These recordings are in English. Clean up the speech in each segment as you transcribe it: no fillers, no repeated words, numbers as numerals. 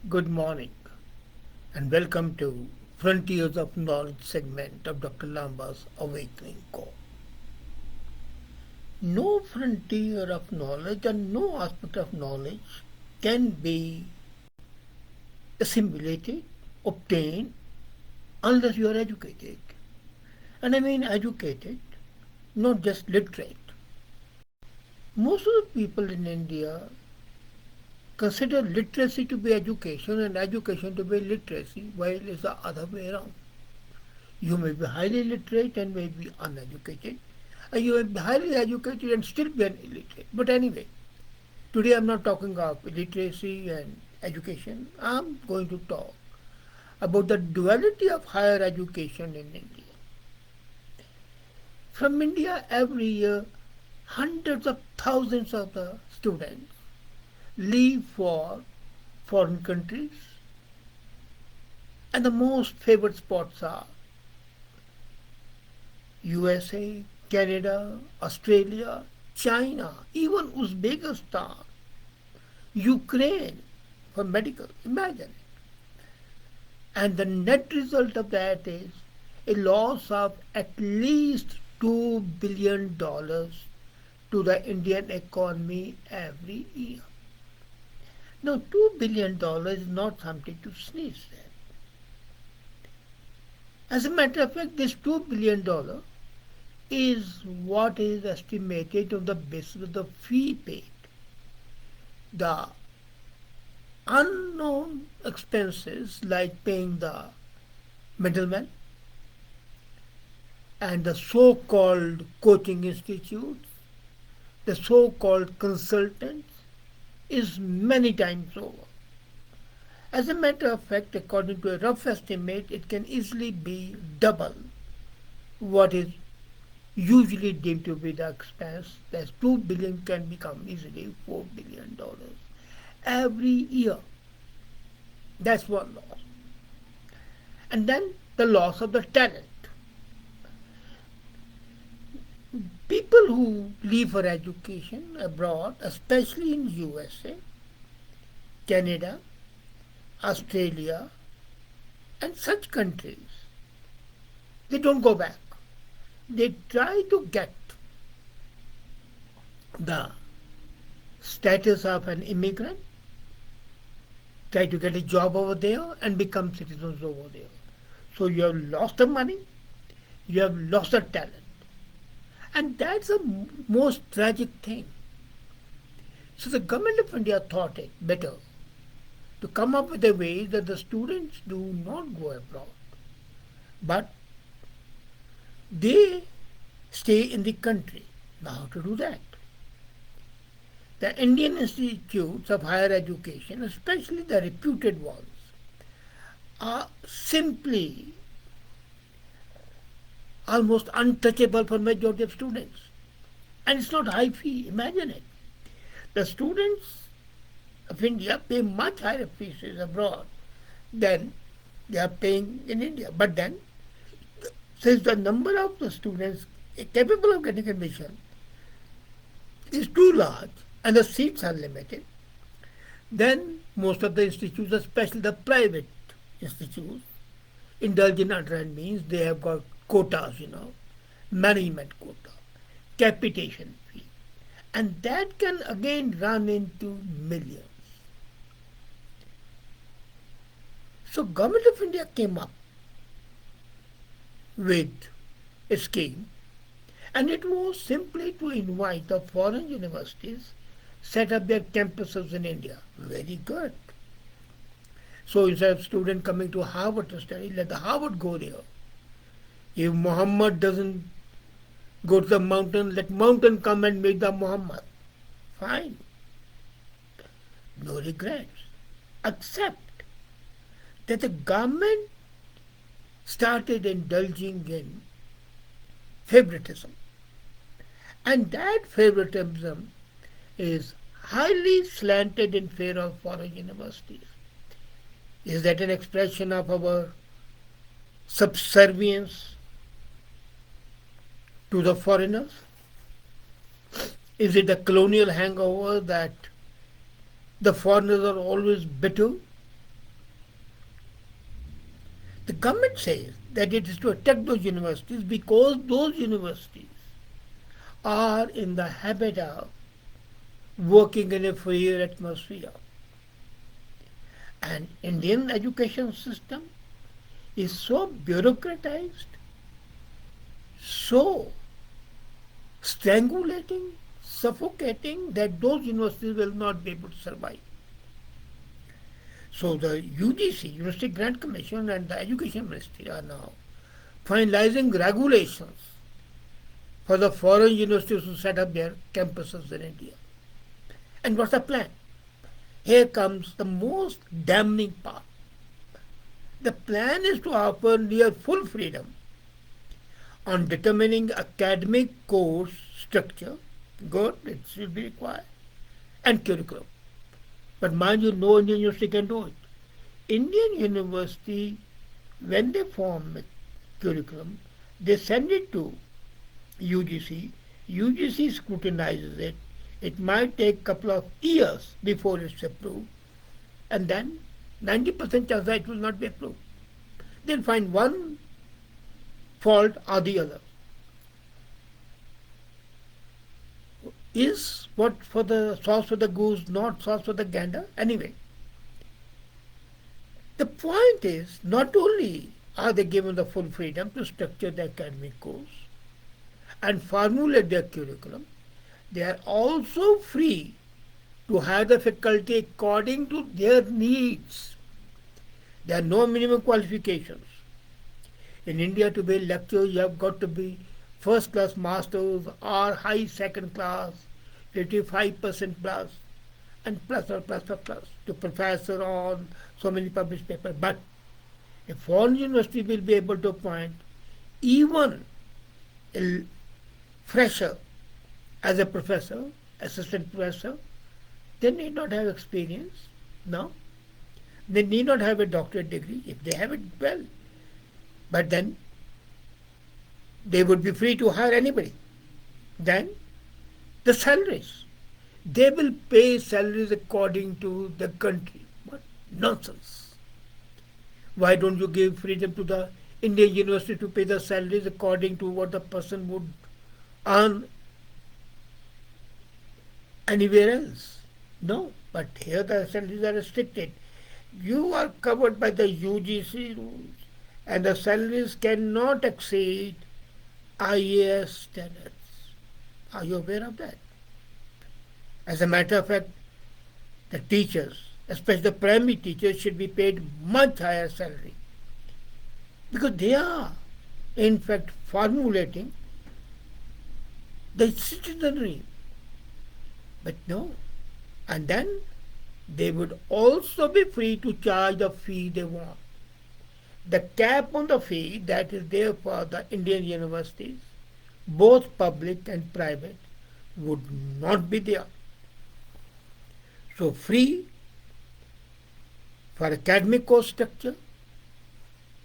Good morning and welcome to Frontiers of Knowledge segment of Dr. Lamba's Awakening Call. No frontier of knowledge and no aspect of knowledge can be assimilated, obtained, unless you are educated. And I mean educated, not just literate. Most of the people in India consider literacy to be education and education to be literacy, while it's the other way around. You may be highly literate and may be uneducated, and you may be highly educated and still be illiterate. But anyway, today I'm not talking of literacy and education. I'm going to talk about the duality of higher education in India. From India, every year, hundreds of thousands of the students leave for foreign countries, and the most favored spots are USA, Canada, Australia, China, even Uzbekistan, Ukraine for medical. Imagine. And the net result of that is a loss of at least $2 billion to the Indian economy every year. Now, $2 billion is not something to sneeze at. As a matter of fact, this $2 billion is what is estimated on the basis of the fee paid. The unknown expenses like paying the middleman and the so-called coaching institutes, the so-called consultants, is many times over. As a matter of fact, according to a rough estimate, it can easily be double what is usually deemed to be the expense. That's $2 billion can become easily $4 billion every year. That's one loss. And then the loss of the talent. People who leave for education abroad, especially in USA, Canada, Australia, and such countries, they don't go back. They try to get the status of an immigrant, try to get a job over there and become citizens over there. So you have lost the money, you have lost the talent. And that's the most tragic thing. So the government of India thought it better to come up with a way that the students do not go abroad, but they stay in the country. Now, how to do that? The Indian institutes of higher education, especially the reputed ones, are simply almost untouchable for majority of students. And it's not high fee. Imagine it. The students of India pay much higher fees abroad than they are paying in India. But then, since the number of the students capable of getting admission is too large and the seats are limited, then most of the institutes, especially the private institutes, indulge in underhand means they have got quotas, management quota, capitation fee. And that can again run into millions. So Government of India came up with a scheme, and it was simply to invite the foreign universities set up their campuses in India. Very good. So instead of student coming to Harvard to study, let the Harvard go there. If Muhammad doesn't go to the mountain, let mountain come and meet the Muhammad. Fine. No regrets. Except that the government started indulging in favoritism. And that favoritism is highly slanted in favor of foreign universities. Is that an expression of our subservience to the foreigners? Is it a colonial hangover that the foreigners are always bitter The government says that it is to attack those universities because those universities are in the habit of working in a freer atmosphere. And Indian education system is so bureaucratized, so strangulating, suffocating that those universities will not be able to survive. So the UGC, University Grant Commission, and the Education Ministry are now finalizing regulations for the foreign universities to set up their campuses in India. And what's the plan? Here comes the most damning part. The plan is to offer near full freedom on determining academic course structure, good, it should be required, and curriculum. But mind you, no Indian university can do it. Indian university, when they form a curriculum, they send it to UGC. UGC scrutinizes it. It might take a couple of years before it's approved. And then 90% chance that it will not be approved. They'll find one fault or the other. Is what for the sauce for the goose, not sauce for the gander? Anyway, the point is not only are they given the full freedom to structure the academic course and formulate their curriculum, they are also free to hire the faculty according to their needs. There are no minimum qualifications. In India, to be a lecturer, you have got to be first class masters or high second class, 85% plus, and plus or plus or plus to professor on so many published papers. But a foreign university will be able to appoint even a fresher as a professor, assistant professor. They need not have experience. No. They need not have a doctorate degree. If they have it, well. But then they would be free to hire anybody. Then the salaries. They will pay salaries according to the country. What nonsense. Why don't you give freedom to the Indian university to pay the salaries according to what the person would earn anywhere else? No, but here the salaries are restricted. You are covered by the UGC rules and the salaries cannot exceed IAS standards. Are you aware of that? As a matter of fact, the teachers, especially the primary teachers, should be paid much higher salary because they are, in fact, formulating the citizenry. But no. And then they would also be free to charge the fee they want. The cap on the fee that is there for the Indian universities, both public and private, would not be there. So free for academic course structure,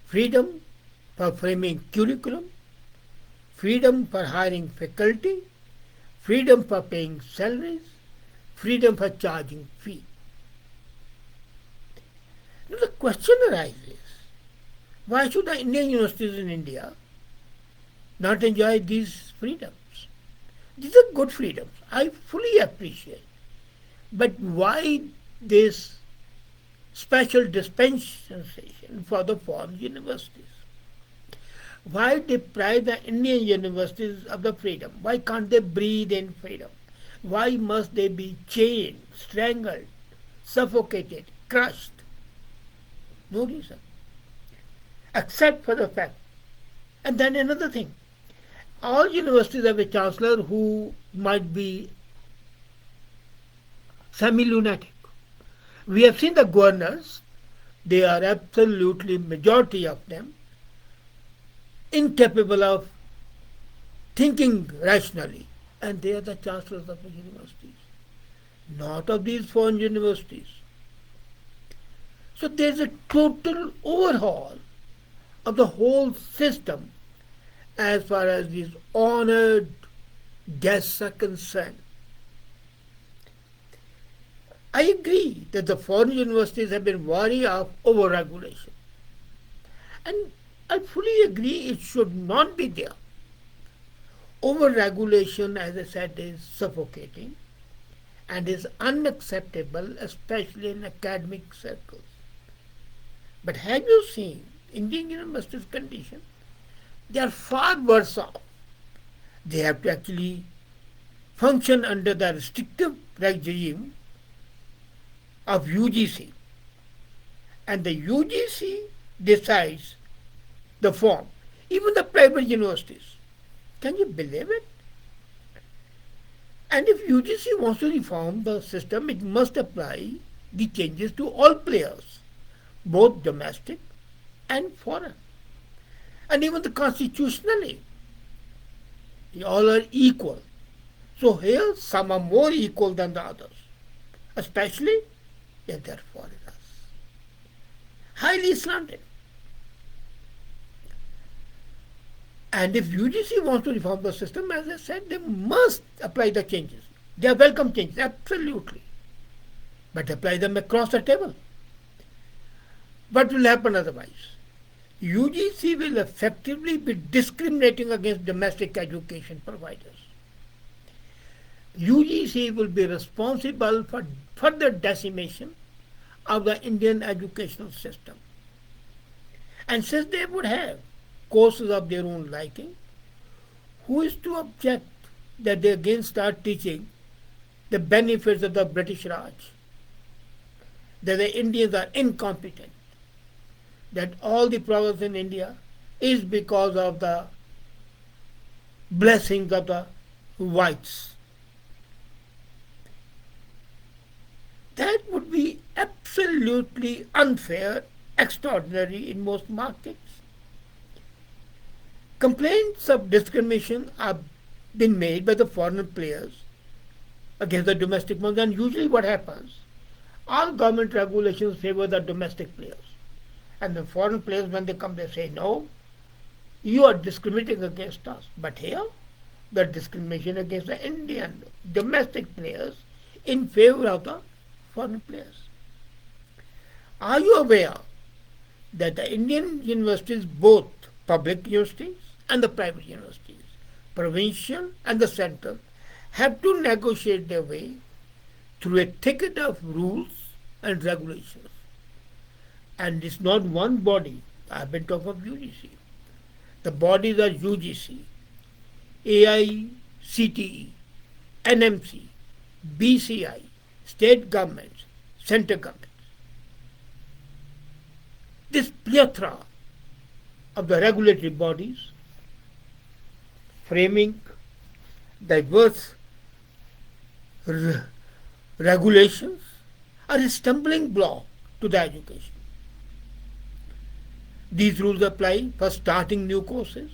freedom for framing curriculum, freedom for hiring faculty, freedom for paying salaries, freedom for charging fee. Now the question arises, why should the Indian universities in India not enjoy these freedoms? These are good freedoms. I fully appreciate. But why this special dispensation for the foreign universities? Why deprive the Indian universities of the freedom? Why can't they breathe in freedom? Why must they be chained, strangled, suffocated, crushed? No reason. Except for the fact. And then another thing. All universities have a chancellor who might be semi-lunatic. We have seen the governors. They are absolutely, majority of them, incapable of thinking rationally. And they are the chancellors of the universities, not of these foreign universities. So there is a total overhaul of the whole system as far as these honored guests are concerned. I agree that the foreign universities have been wary of over-regulation. And I fully agree it should not be there. Over-regulation, as I said, is suffocating and is unacceptable, especially in academic circles. But have you seen Indian universities' condition? They are far worse off. They have to actually function under the restrictive regime of UGC. And the UGC decides the form. Even the private universities. Can you believe it? And if UGC wants to reform the system, it must apply the changes to all players, both domestic and foreign. And even the constitutionally, all are equal. So here some are more equal than the others, especially if they are foreigners. Highly slanted. And if UGC wants to reform the system, as I said, they must apply the changes. They are welcome changes, absolutely. But apply them across the table. What will happen otherwise? UGC will effectively be discriminating against domestic education providers. UGC will be responsible for further decimation of the Indian educational system. And since they would have courses of their own liking, who is to object that they again start teaching the benefits of the British Raj? That the Indians are incompetent, that all the progress in India is because of the blessings of the whites. That would be absolutely unfair, extraordinary in most markets. Complaints of discrimination are being made by the foreign players against the domestic ones, and usually what happens? All government regulations favor the domestic players. And the foreign players, when they come, they say, no, you are discriminating against us. But here, the discrimination against the Indian domestic players in favor of the foreign players. Are you aware that the Indian universities, both public universities and the private universities, provincial and the central, have to negotiate their way through a thicket of rules and regulations? And it's not one body. I've been talking of UGC. The bodies are UGC, AICTE, NMC, BCI, state governments, central governments. This plethora of the regulatory bodies framing diverse regulations are a stumbling block to the education. These rules apply for starting new courses,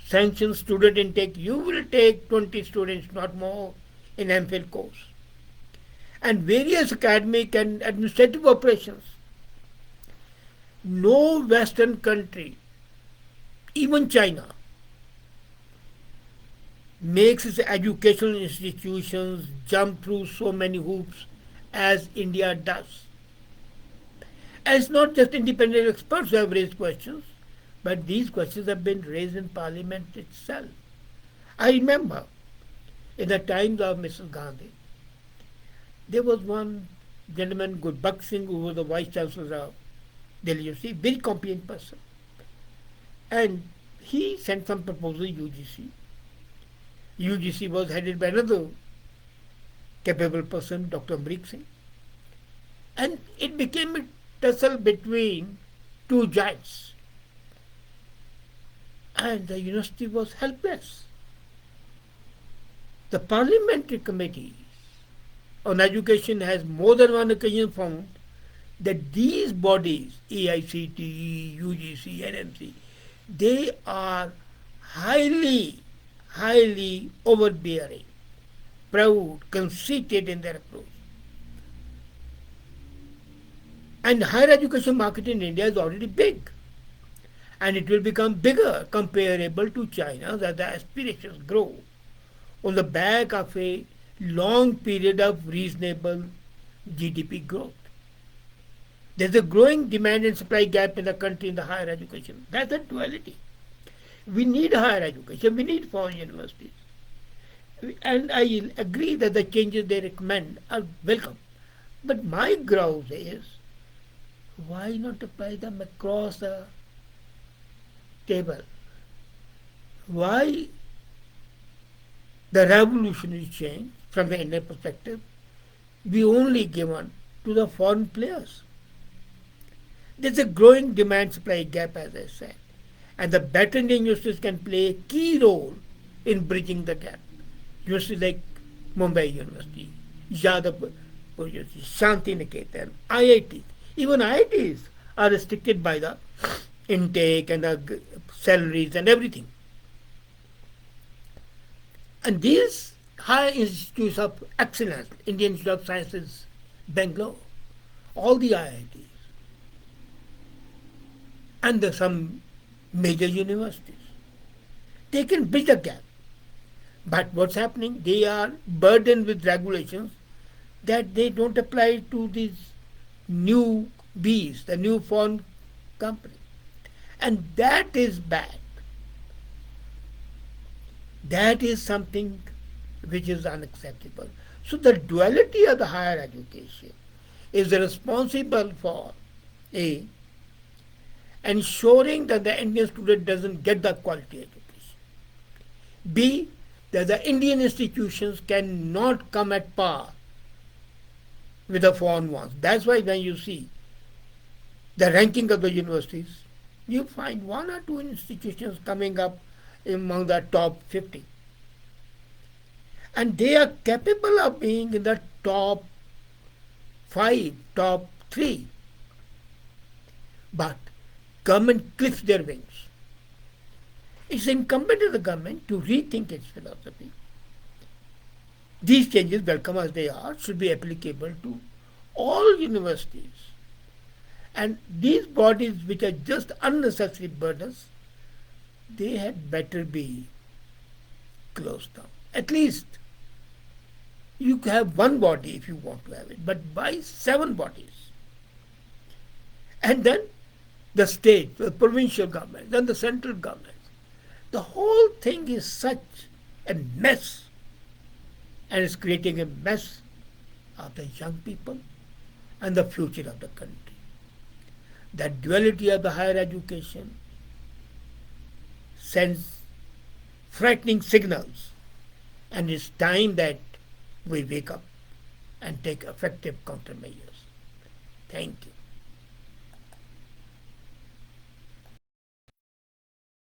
sanction student intake. You will take 20 students, not more, in MPhil course. And various academic and administrative operations. No Western country, even China, makes its educational institutions jump through so many hoops as India does. And it's not just independent experts who have raised questions, but these questions have been raised in Parliament itself. I remember in the times of Mrs. Gandhi, there was one gentleman, Gurbakh Singh, who was the Vice Chancellor of Delhi University, very competent person. And he sent some proposal to UGC. UGC was headed by another capable person, Dr. Amrik Singh. And it became a tussle between two giants. And the university was helpless. The parliamentary committee on education has more than one occasion found that these bodies, AICTE, UGC, NMC, they are highly overbearing, proud, conceited in their approach. And higher education market in India is already big. And it will become bigger comparable to China as the aspirations grow on the back of a long period of reasonable GDP growth. There's a growing demand and supply gap in the country in the higher education. That's a duality. We need higher education. We need foreign universities. And I agree that the changes they recommend are welcome. But my grouse is, why not apply them across the table? Why the revolutionary change from the Indian perspective be only given to the foreign players? There's a growing demand supply gap, as I said, and the better Indian universities can play a key role in bridging the gap. Universities like Mumbai University, Jadavpur University, Shanti Niketan, IITs. Even IITs are restricted by the intake and the salaries and everything. And these higher institutes of excellence, Indian Institute of Sciences, Bangalore, all the IITs, and some major universities, they can bridge the gap. But what's happening? They are burdened with regulations that they don't apply to these new bees, the new foreign company. And that is bad. That is something which is unacceptable. So the duality of the higher education is responsible for A, ensuring that the Indian student doesn't get the quality education. B, that the Indian institutions cannot come at par with the foreign ones. That's why when you see the ranking of the universities, you find one or two institutions coming up among the top 50. And they are capable of being in the top 5, top 3. But government clips their wings. It's incumbent on the government to rethink its philosophy. These changes, welcome as they are, should be applicable to all universities. And these bodies which are just unnecessary burdens, they had better be closed down. At least you have one body if you want to have it, but why 7 bodies? And then the state, the provincial government, then the central government. The whole thing is such a mess, and it's creating a mess of the young people and the future of the country. That duality of the higher education sends frightening signals, and it's time that we wake up and take effective countermeasures. Thank you.